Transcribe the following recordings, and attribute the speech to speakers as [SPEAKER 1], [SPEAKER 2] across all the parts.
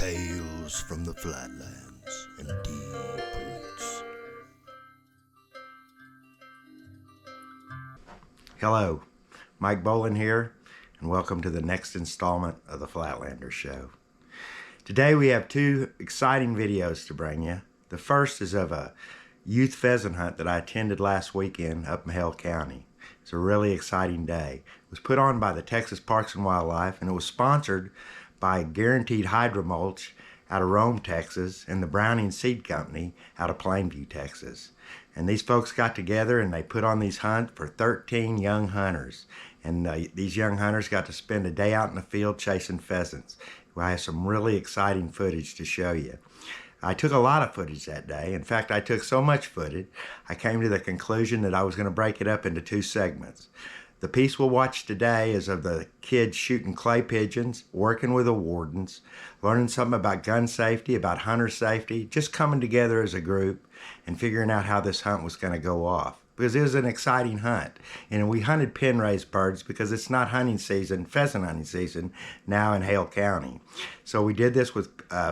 [SPEAKER 1] Tales from the Flatlands and deep roots.
[SPEAKER 2] Hello, Mike Bowlin here, and welcome to the next installment of the Flatlanders Show. Today we have two exciting videos to bring you. The first is of a youth pheasant hunt that I attended last weekend up in Hale County. It's a really exciting day. It was put on by the Texas Parks and Wildlife, and it was sponsored by Guaranteed Hydro Mulch out of Rome, Texas, and the Browning Seed Company out of Plainview, Texas. And these folks got together and they put on these hunts for 13 young hunters. And these young hunters got to spend a day out in the field chasing pheasants. I have some really exciting footage to show you. I took a lot of footage that day. In fact, I took so much footage, I came to the conclusion that I was going to break it up into two segments. The piece we'll watch today is of the kids shooting clay pigeons, working with the wardens, learning something about gun safety, about hunter safety, just coming together as a group and figuring out how this hunt was going to go off. Because it was an exciting hunt. And we hunted pen-raised birds because it's not hunting season, pheasant hunting season, now in Hale County. So we did this with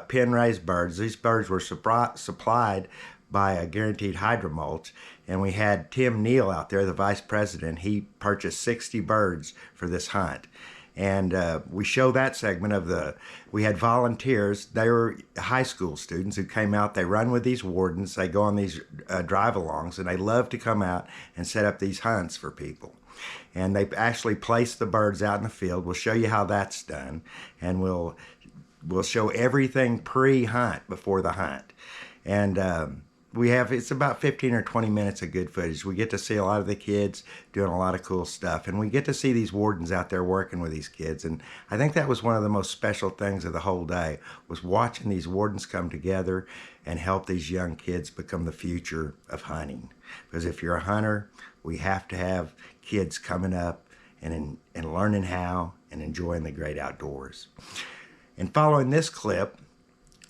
[SPEAKER 2] pen-raised birds. These birds were supplied by a Guaranteed Hydro Mulch, and we had Tim Neal out there, the vice president. He purchased 60 birds for this hunt. And we show that segment of we had volunteers. They were high school students who came out. They run with these wardens. They go on these drive-alongs, and they love to come out and set up these hunts for people. And they actually place the birds out in the field. We'll show you how that's done, and we'll show everything pre-hunt before the hunt. And it's about 15 or 20 minutes of good footage. We get to see a lot of the kids doing a lot of cool stuff, and we get to see these wardens out there working with these kids. And I think that was one of the most special things of the whole day, was watching these wardens come together and help these young kids become the future of hunting. Because if you're a hunter, we have to have kids coming up and learning how and enjoying the great outdoors. And following this clip,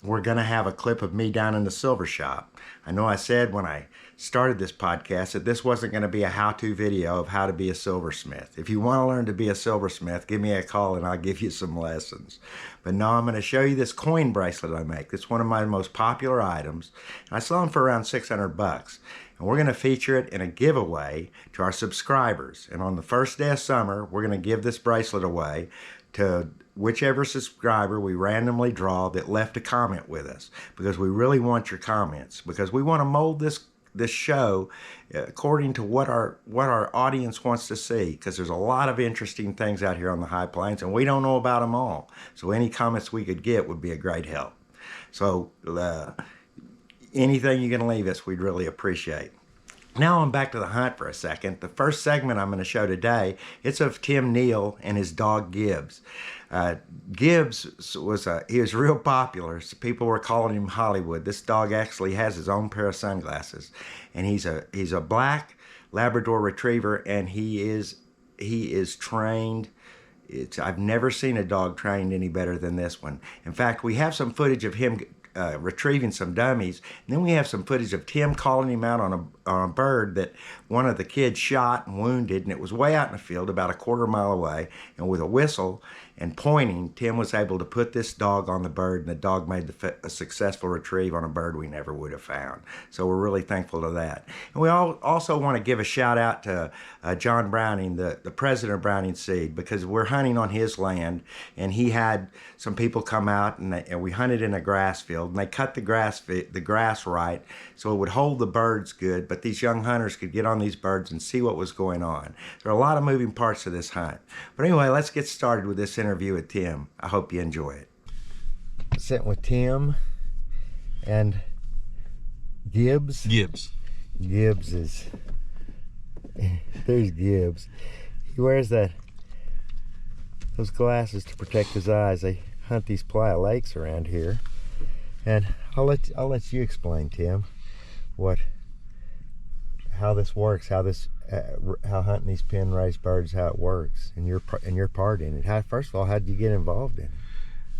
[SPEAKER 2] we're going to have a clip of me down in the silver shop. I know I said when I started this podcast that this wasn't going to be a how-to video of how to be a silversmith. If you want to learn to be a silversmith, give me a call and I'll give you some lessons. But no, I'm going to show you this coin bracelet I make. It's one of my most popular items. I sell them for around 600 bucks. And we're going to feature it in a giveaway to our subscribers. And on the first day of summer, we're going to give this bracelet away to whichever subscriber we randomly draw that left a comment with us, because we really want your comments, because we want to mold this show according to what our audience wants to see, because there's a lot of interesting things out here on the high plains and we don't know about them all. So any comments we could get would be a great help. So anything you can leave us, we'd really appreciate. Now I'm back to the hunt for a second. The first segment I'm going to show today, it's of Tim Neal and his dog Gibbs. Gibbs he was real popular. So people were calling him Hollywood. This dog actually has his own pair of sunglasses, and he's a black Labrador Retriever, and he is trained. I've never seen a dog trained any better than this one. In fact, we have some footage of him retrieving some dummies, and then we have some footage of Tim calling him out on a bird that one of the kids shot and wounded, and it was way out in the field about a quarter mile away, and with a whistle and pointing, Tim was able to put this dog on the bird, and the dog made a successful retrieve on a bird we never would have found. So we're really thankful to that. And we also want to give a shout out to John Browning, the president of Browning Seed, because we're hunting on his land, and he had some people come out, and we hunted in a grass field, and they cut the grass right so it would hold the birds good, but these young hunters could get on these birds and see what was going on. There are a lot of moving parts to this hunt. But anyway, let's get started with this interview with Tim. I hope you enjoy it. Sitting with Tim and Gibbs. Gibbs is, there's Gibbs. He wears those glasses to protect his eyes. They hunt these playa lakes around here. And I'll let you explain, Tim, how this works, how hunting these pen-raised birds, how it works, and your part in it. First of all, how did you get involved in it?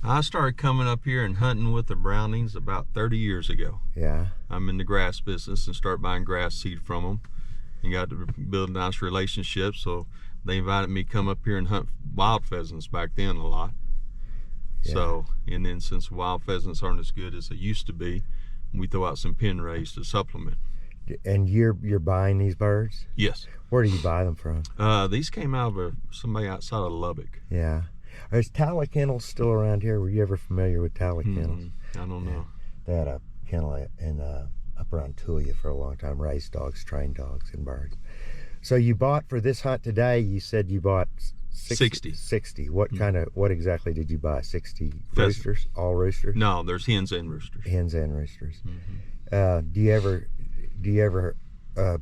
[SPEAKER 3] I started coming up here and hunting with the Brownings about 30 years ago.
[SPEAKER 2] Yeah.
[SPEAKER 3] I'm in the grass business and started buying grass seed from them, and got to build nice relationships. So they invited me to come up here and hunt wild pheasants back then a lot. So, and then since wild pheasants aren't as good as they used to be, we throw out some pen rays to supplement.
[SPEAKER 2] And you're buying these birds?
[SPEAKER 3] Yes.
[SPEAKER 2] Where do you buy them from?
[SPEAKER 3] These came out of somebody outside of Lubbock.
[SPEAKER 2] Yeah. Is Tally Kennels still around here? Were you ever familiar with Tally Kennels?
[SPEAKER 3] I don't know.
[SPEAKER 2] They had a kennel in up around Tulia for a long time, raised dogs, trained dogs, and birds. So you bought for this hunt today, you said you bought 60. What what exactly did you buy? 60 roosters? All roosters?
[SPEAKER 3] No, there's hens and roosters.
[SPEAKER 2] Hens and roosters. Do you ever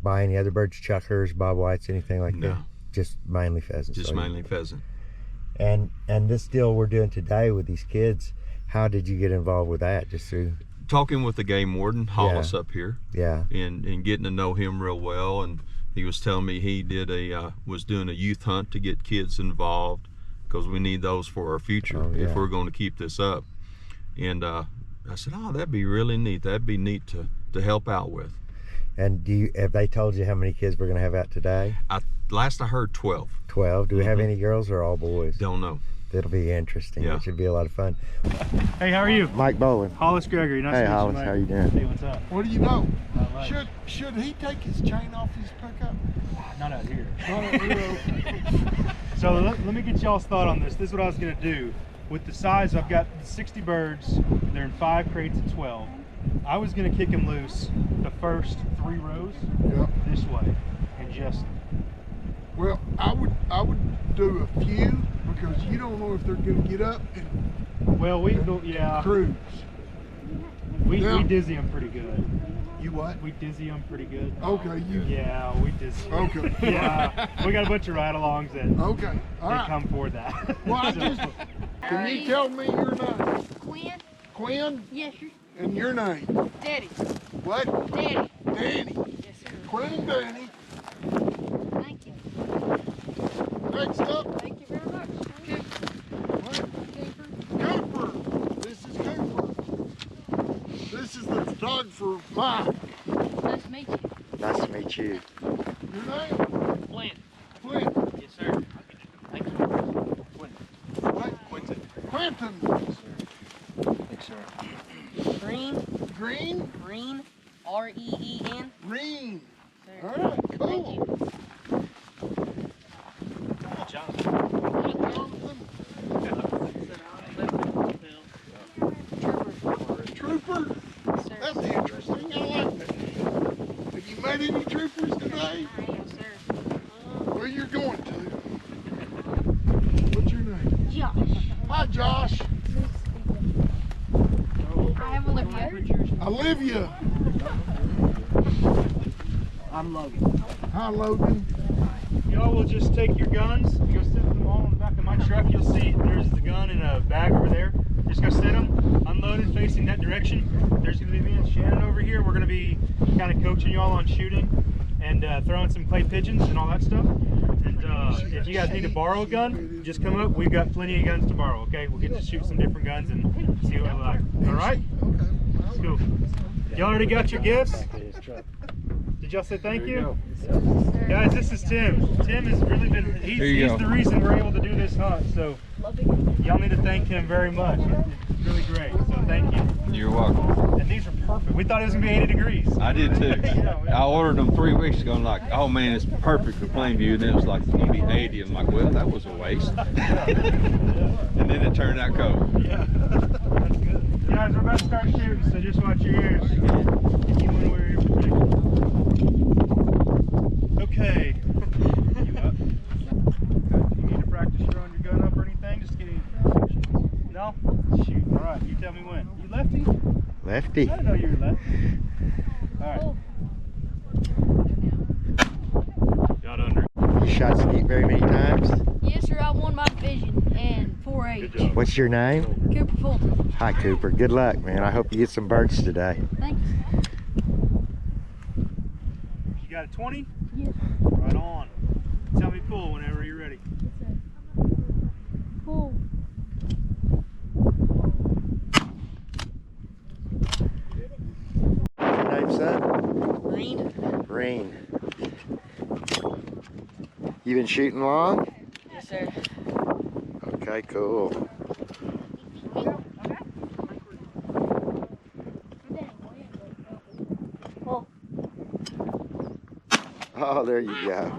[SPEAKER 2] buy any other birds, chuckers, bob whites, anything like that? Just mainly pheasants.
[SPEAKER 3] Just mainly pheasant.
[SPEAKER 2] And this deal we're doing today with these kids, how did you get involved with that? Just through
[SPEAKER 3] talking with the game warden, Hollis, up here.
[SPEAKER 2] Yeah.
[SPEAKER 3] And getting to know him real well, and he was telling me he did was doing a youth hunt to get kids involved, because we need those for our future if we're going to keep this up. And I said, oh, that'd be really neat. That'd be neat to help out with.
[SPEAKER 2] And have they told you how many kids we're going to have out today?
[SPEAKER 3] Last I heard 12.
[SPEAKER 2] 12. Do we have any girls or all boys?
[SPEAKER 3] Don't know.
[SPEAKER 2] It'll be interesting. It should be a lot of fun.
[SPEAKER 4] Hey, how are you?
[SPEAKER 2] Mike Bowlin.
[SPEAKER 4] Hollis Gregory. Nice to meet you,
[SPEAKER 2] Hollis,
[SPEAKER 4] Mike.
[SPEAKER 2] how you doing?
[SPEAKER 4] Hey, what's up?
[SPEAKER 5] What do you know? Should he take his chain off his pickup?
[SPEAKER 4] Not out here. So let me get y'all's thought on this. This is what I was gonna do. With the size, I've got 60 birds. They're in 5 crates of 12. I was gonna kick them loose the first 3 rows this way, and just.
[SPEAKER 5] Well, I would do a few, because you don't know if they're gonna get up and
[SPEAKER 4] Well, we
[SPEAKER 5] cruise.
[SPEAKER 4] We dizzy them pretty good.
[SPEAKER 5] You what?
[SPEAKER 4] We dizzy them pretty good.
[SPEAKER 5] Okay, you.
[SPEAKER 4] Yeah, we dizzy.
[SPEAKER 5] Okay.
[SPEAKER 4] Yeah, we got a bunch of ride-alongs that.
[SPEAKER 5] Okay. All right.
[SPEAKER 4] Come for that.
[SPEAKER 5] Well, can you tell me your name?
[SPEAKER 6] Quinn?
[SPEAKER 5] Quinn?
[SPEAKER 6] Yes, sir.
[SPEAKER 5] And your name?
[SPEAKER 6] Daddy.
[SPEAKER 5] What?
[SPEAKER 6] Daddy.
[SPEAKER 5] Danny.
[SPEAKER 6] Yes, sir.
[SPEAKER 5] Quinn and Danny.
[SPEAKER 6] Thank you.
[SPEAKER 5] Next up.
[SPEAKER 6] Thank you very much.
[SPEAKER 5] What?
[SPEAKER 6] Cooper.
[SPEAKER 5] Cooper. This is Cooper. This is the photographer, Mike.
[SPEAKER 6] Nice to meet you.
[SPEAKER 2] Nice to meet you.
[SPEAKER 5] Your name?
[SPEAKER 6] Flint.
[SPEAKER 5] Flint.
[SPEAKER 6] Yes, sir. Thank you.
[SPEAKER 5] What?
[SPEAKER 3] Quentin.
[SPEAKER 5] Quentin.
[SPEAKER 4] Thanks, sir.
[SPEAKER 6] Green.
[SPEAKER 5] Green?
[SPEAKER 6] Green. R-E-E-N.
[SPEAKER 5] Green.
[SPEAKER 6] Sir.
[SPEAKER 5] All right, cool.
[SPEAKER 6] Thank you.
[SPEAKER 5] Trooper?
[SPEAKER 6] Sir.
[SPEAKER 5] That's interesting. I like that. Have you met any troopers today?
[SPEAKER 6] Yes, sir.
[SPEAKER 5] Where you're going to? What's your name?
[SPEAKER 6] Josh.
[SPEAKER 5] Hi, Josh.
[SPEAKER 6] I have Olivia.
[SPEAKER 5] Olivia.
[SPEAKER 4] I'm Logan.
[SPEAKER 5] Hi, Logan.
[SPEAKER 4] Y'all will just take your guns, go set them all in the back of my truck. You'll see there's the gun in a bag over there. Just go set them, unloaded, facing that direction. There's going to be me and Shannon over here. We're going to be kind of coaching y'all on shooting and throwing some clay pigeons and all that stuff. And if you guys need to borrow a gun, just come up. We've got plenty of guns to borrow, okay? We'll get to shoot some different guns and see what we like. All right? Let's go. Y'all already got your gifts? Did y'all say thank you? Guys, this is Tim. Tim has really been, he's the reason we're able to do this hunt. So y'all need to thank him very much. It's really great. So thank you.
[SPEAKER 7] You're welcome.
[SPEAKER 4] And these are perfect. We thought it was gonna be 80 degrees.
[SPEAKER 7] I did too. I ordered them 3 weeks ago and like, oh man, it's perfect for Plainview. And then it was like, it's gonna be 80. I'm like, well, that was a waste. And then it turned out cold.
[SPEAKER 4] Yeah, that's good. Guys, we're about to start shooting, so just watch your ears. If you want to wear your protection. Okay. You up? You need to practice throwing your gun up or anything? Just kidding. No? Shoot. All right, you tell me when. You lefty?
[SPEAKER 2] Lefty.
[SPEAKER 4] I didn't know you were lefty. All right. Got under.
[SPEAKER 2] You shot skeet very many times?
[SPEAKER 6] Yes, sir. I won my division in 4-H.
[SPEAKER 2] What's your name?
[SPEAKER 6] Cooper Fulton.
[SPEAKER 2] Hi, Cooper. Good luck, man. I hope you get some birds today.
[SPEAKER 6] Thanks.
[SPEAKER 4] You got a 20?
[SPEAKER 6] Yes.
[SPEAKER 4] Right on. Tell me pull whenever you're ready.
[SPEAKER 6] Cool.
[SPEAKER 2] What's your name, son?
[SPEAKER 6] Green.
[SPEAKER 2] Green. You been shooting long?
[SPEAKER 6] Yes, sir.
[SPEAKER 2] Okay, cool. Oh, there you go.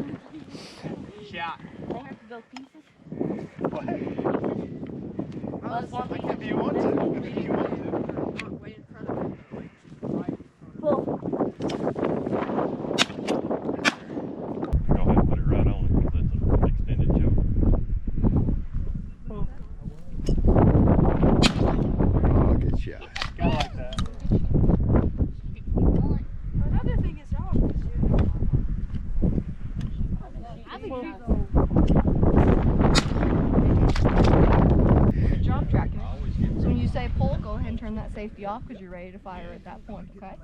[SPEAKER 4] Shot.
[SPEAKER 6] They have to go pieces.
[SPEAKER 4] What?
[SPEAKER 6] Well,
[SPEAKER 4] If you want to. If you want to.
[SPEAKER 6] Pull.
[SPEAKER 3] Go ahead and put it right on it because it's an extended choke.
[SPEAKER 2] Oh, good shot.
[SPEAKER 4] Kind of like that.
[SPEAKER 6] Another thing is y'all. Job tracking. So when you say pull, go ahead and turn that safety off because you're ready to fire at that point, okay?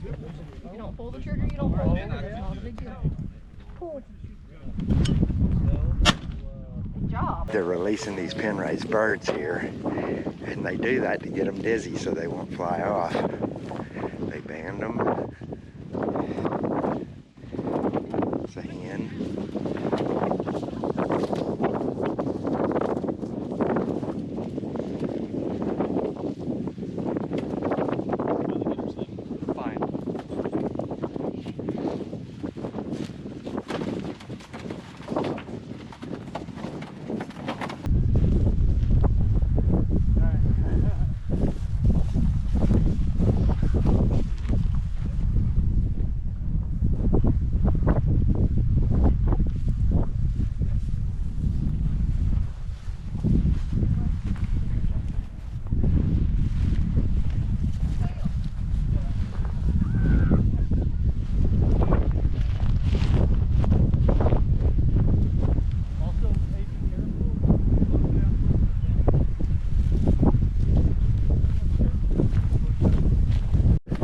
[SPEAKER 6] If you don't pull the trigger, you don't pull it. It's not a big deal. Pull. Good job.
[SPEAKER 2] They're releasing these pen raised birds here, and they do that to get them dizzy so they won't fly off. They band them. It's a hen.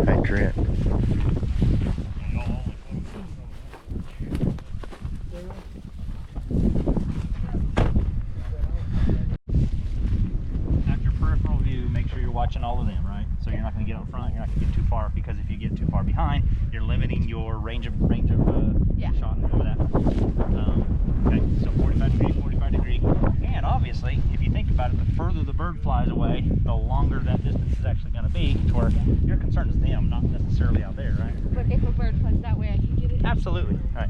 [SPEAKER 2] Hey, Trent.
[SPEAKER 4] At your peripheral view, make sure you're watching all of them, right? So you're not going to get up front, you're not going to get too far, because if you get too far behind, you're limiting your range of
[SPEAKER 6] Yeah.
[SPEAKER 4] shot. Remember that. Okay, so 45 degree, and obviously, if you think about it, the further the bird flies away, the longer that distance is actually going to be, to where your concern is them, not necessarily out there, right?
[SPEAKER 6] But if a bird flies that way, I can get it.
[SPEAKER 4] Absolutely. All right.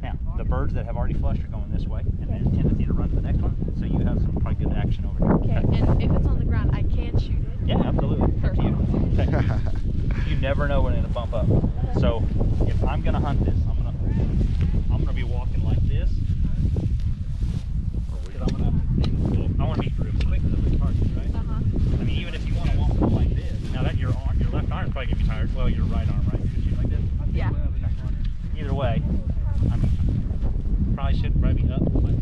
[SPEAKER 4] Now, the birds that have already flushed are going this way, and then tendency to run to the next one, so you have some probably good action over here.
[SPEAKER 6] Okay, and if it's on the ground, I can shoot it.
[SPEAKER 4] Yeah, absolutely. Up to you. Okay. You never know when it'll bump up. So if I'm gonna hunt this, I'm gonna be walking like this. Because I want to be quick with the target, right? I mean, even if you want to walk like this, now that your left arm's probably gonna be tired. Well, your right arm, right? You're gonna shoot like this.
[SPEAKER 6] Yeah.
[SPEAKER 4] Either way, I mean, probably shouldn't be up, but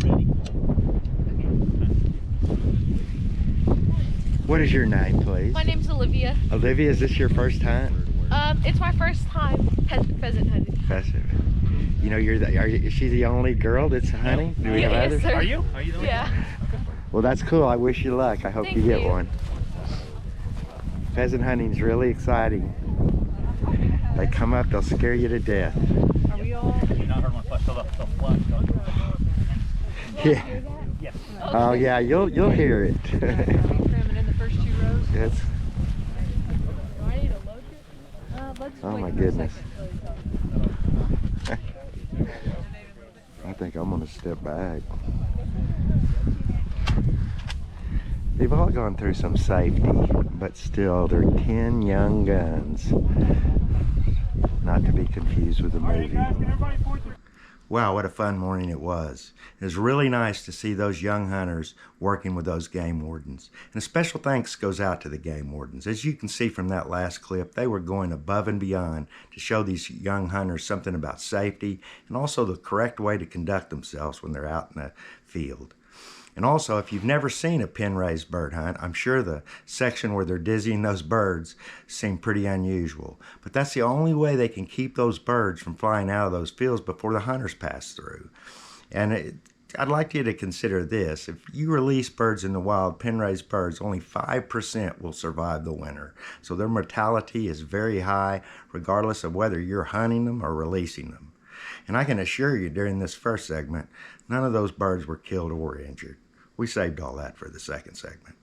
[SPEAKER 4] ready.
[SPEAKER 2] What is your name, please?
[SPEAKER 6] My name's Olivia.
[SPEAKER 2] Olivia, is this your first hunt?
[SPEAKER 6] It's my first time pheasant hunting.
[SPEAKER 2] Pheasant. You know, is she the only girl that's hunting? Do we have
[SPEAKER 6] Yes,
[SPEAKER 2] others?
[SPEAKER 6] sir.
[SPEAKER 4] Are you? Are you the one?
[SPEAKER 6] Yeah.
[SPEAKER 2] Well, that's cool. I wish you luck. I hope
[SPEAKER 6] Thank
[SPEAKER 2] you get
[SPEAKER 6] you.
[SPEAKER 2] one. Pheasant hunting is really exciting. They come up, they'll scare you to death.
[SPEAKER 6] Are we all?
[SPEAKER 4] You not heard one flush, so the flush.
[SPEAKER 2] Yeah.
[SPEAKER 4] Yes.
[SPEAKER 2] Oh yeah, you'll hear it.
[SPEAKER 6] Cramming in the first 2 rows.
[SPEAKER 2] It's,
[SPEAKER 6] Do I need a load kit? Let's
[SPEAKER 2] oh
[SPEAKER 6] wait
[SPEAKER 2] my
[SPEAKER 6] for a
[SPEAKER 2] goodness.
[SPEAKER 6] second.
[SPEAKER 2] I think I'm gonna step back. They've all gone through some safety, but still they're 10 young guns. Not to be confused with a movie. Wow, what a fun morning it was. It was really nice to see those young hunters working with those game wardens. And a special thanks goes out to the game wardens. As you can see from that last clip, they were going above and beyond to show these young hunters something about safety and also the correct way to conduct themselves when they're out in the field. And also, if you've never seen a pen-raised bird hunt, I'm sure the section where they're dizzying those birds seem pretty unusual. But that's the only way they can keep those birds from flying out of those fields before the hunters pass through. And I'd like you to consider this. If you release birds in the wild, pen-raised birds, only 5% will survive the winter. So their mortality is very high, regardless of whether you're hunting them or releasing them. And I can assure you during this first segment, none of those birds were killed or injured. We saved all that for the second segment.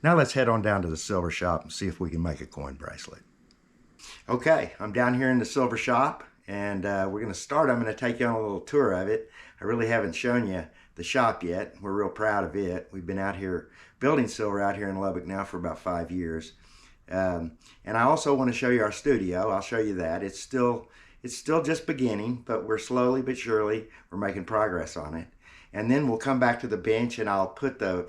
[SPEAKER 2] Now let's head on down to the silver shop and see if we can make a coin bracelet. Okay, I'm down here in the silver shop, and we're going to start. I'm going to take you on a little tour of it. I really haven't shown you the shop yet. We're real proud of it. We've been out here building silver out here in Lubbock now for about 5 years. And I also want to show you our studio. I'll show you that. It's still just beginning, but we're slowly but surely, we're making progress on it. And then we'll come back to the bench, and I'll put the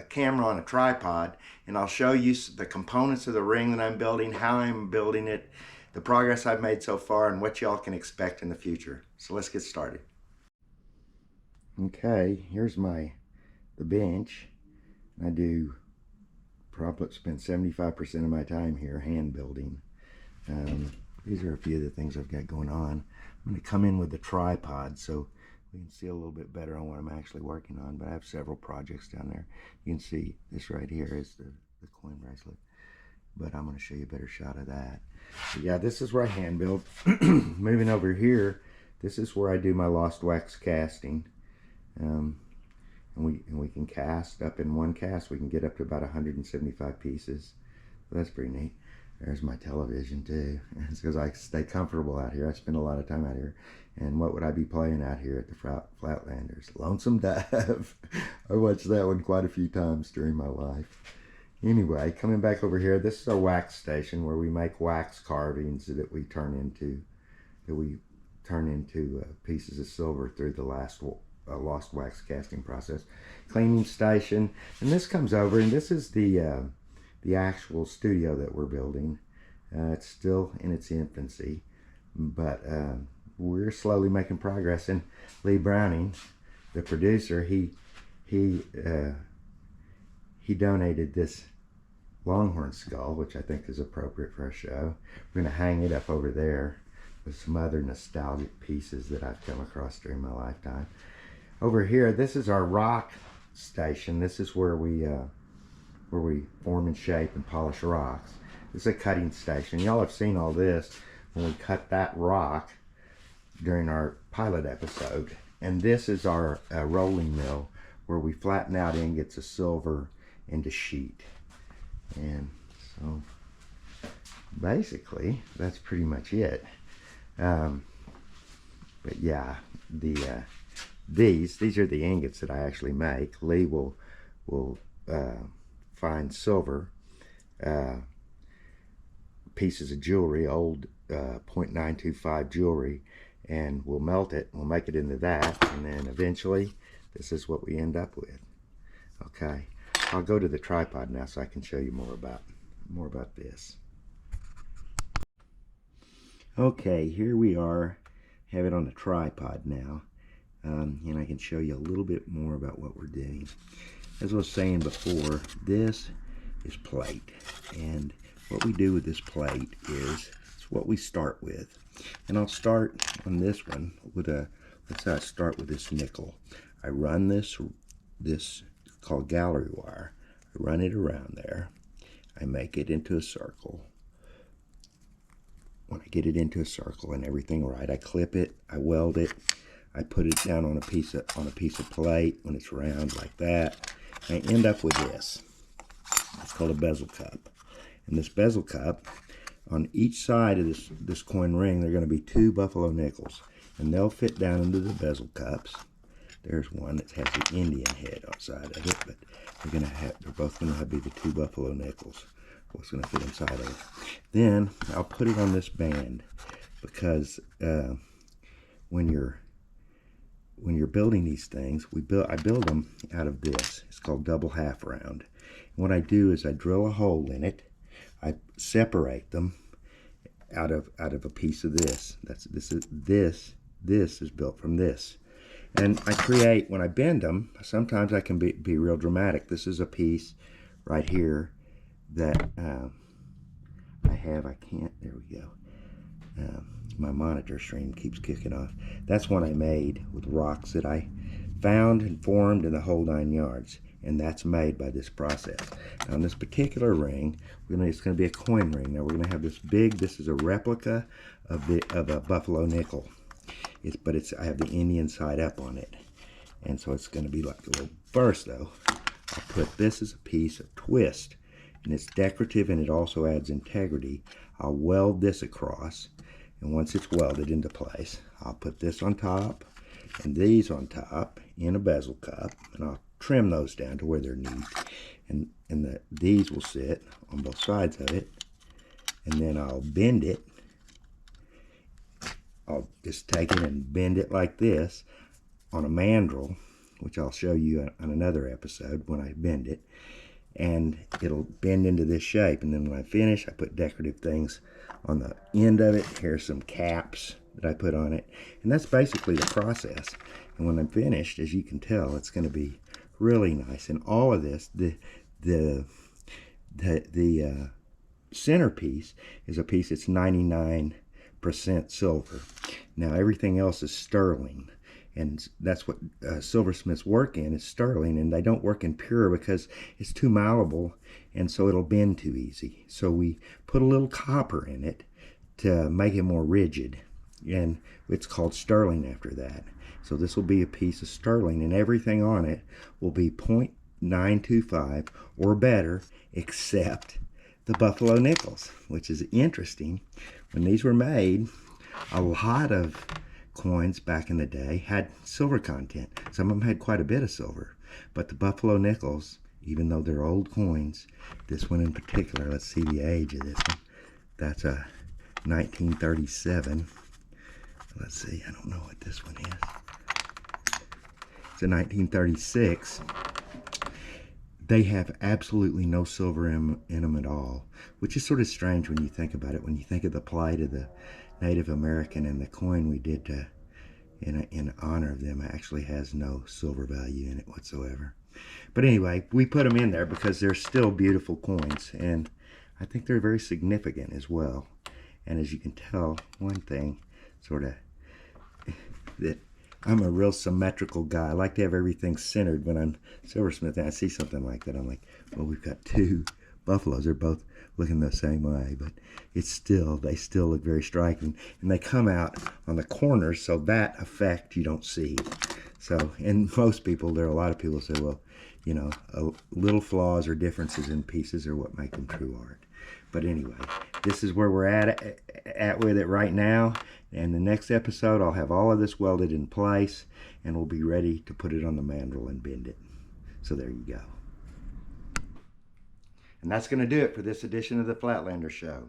[SPEAKER 2] camera on a tripod, and I'll show you the components of the ring that I'm building, how I'm building it, the progress I've made so far, and what y'all can expect in the future. So let's get started. Okay, here's the bench. I do probably spend 75% of my time here hand building. These are a few of the things I've got going on. I'm going to come in with the tripod so we can see a little bit better on what I'm actually working on, but I have several projects down there. You can see this right here is the coin bracelet, but I'm going to show you a better shot of that. So yeah, this is where I hand build. Moving over here, this is where I do my lost wax casting. And we can cast up in one cast. We can get up to about 175 pieces. So that's pretty neat. There's my television too. It's because I stay comfortable out here. I spend a lot of time out here. And what would I be playing out here at the Flatlanders? Lonesome Dove. I watched that one quite a few times during my life. Anyway, coming back over here, this is our wax station where we make wax carvings that we turn into pieces of silver through the lost wax casting process. Cleaning station, and this comes over, and this is the actual studio that we're building. It's still in its infancy, but we're slowly making progress. And Lee Browning, the producer, he donated this longhorn skull, which I think is appropriate for a show. We're going to hang it up over there with some other nostalgic pieces that I've come across during my lifetime. Over here, this is our rock station. This is where we form and shape and polish rocks. This is a cutting station. Y'all have seen all this when we cut that rock during our pilot episode. And this is our rolling mill where we flatten out ingots of silver into sheet. And so basically that's pretty much it. But yeah, these are the ingots that I actually make. Lee will find silver, pieces of jewelry, old .925 jewelry, and we'll melt it. We'll make it into that, and then eventually this is what we end up with. Okay, I'll go to the tripod now so I can show you more about this. Okay, here we are. Have it on the tripod now. And I can show you a little bit more about what we're doing. As I was saying before, this is plate, and what we do with this plate is it's what we start with. And I'll start on this one with let's say I start with this nickel. I run this called gallery wire. I run it around there. I make it into a circle. When I get it into a circle and everything right, I clip it, I weld it. I put it down on a piece of plate when it's round like that. I end up with this. It's called a bezel cup. And this bezel cup, on each side of this coin ring, there are going to be 2 buffalo nickels, and they'll fit down into the bezel cups. There's one that has the Indian head outside of it, but they're both going to be the 2 buffalo nickels. What's going to fit inside of it? Then I'll put it on this band because when you're building these things, I build them out of this. It's called double half round. And what I do is I drill a hole in it. I separate them out of a piece of this. This is built from this. And I create, when I bend them, sometimes I can be real dramatic. This is a piece right here that there we go. My monitor stream keeps kicking off. That's one I made with rocks that I found and formed in the whole 9 yards. And that's made by this process. Now, on this particular ring, it's going to be a coin ring. Now, we're going to have this is a replica of a buffalo nickel. I have the Indian side up on it. And so it's going to be like a little, first though, I'll put this as a piece of twist, and it's decorative and it also adds integrity. I'll weld this across, and once it's welded into place, I'll put this on top and these on top in a bezel cup, and I'll trim those down to where they're neat, and these will sit on both sides of it, and then I'll bend it. I'll just take it and bend it like this on a mandrel, which I'll show you on another episode when I bend it, and it'll bend into this shape. And then when I finish, I put decorative things on the end of it. Here's some caps that I put on it, and that's basically the process. And when I'm finished, as you can tell, it's going to be really nice. And all of this, the centerpiece is a piece that's 99% silver. Now everything else is sterling, and that's what silversmiths work in, is sterling, and they don't work in pure because it's too malleable, and so it'll bend too easy. So we put a little copper in it to make it more rigid, and it's called sterling after that. So this will be a piece of sterling, and everything on it will be 0.925 or better, except the buffalo nickels, which is interesting. When these were made, a lot of coins back in the day had silver content. Some of them had quite a bit of silver, but the buffalo nickels, even though they're old coins, this one in particular, let's see the age of this one. That's a 1937. Let's see, I don't know what this one is. It's a 1936. They have absolutely no silver in them at all, which is sort of strange when you think about it. When you think of the plight of the Native American, and the coin we did in honor of them actually has no silver value in it whatsoever. But anyway, we put them in there because they're still beautiful coins, and I think they're very significant as well. And as you can tell, one thing sort of that I'm a real symmetrical guy. I like to have everything centered when I'm silversmithing. I see something like that, I'm like, well, we've got two buffaloes. They're both looking the same way, but it's still, they still look very striking. And they come out on the corners, so that effect you don't see. So, and most people, there are a lot of people say, well, you know, little flaws or differences in pieces are what make them true art. But anyway, this is where we're at with it right now. And the next episode, I'll have all of this welded in place, and we'll be ready to put it on the mandrel and bend it. So there you go. And that's going to do it for this edition of the Flatlanders Show.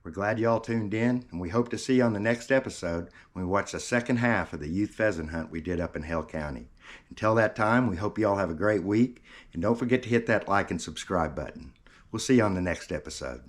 [SPEAKER 2] We're glad you all tuned in, and we hope to see you on the next episode when we watch the second half of the youth pheasant hunt we did up in Hale County. Until that time, we hope you all have a great week, and don't forget to hit that like and subscribe button. We'll see you on the next episode.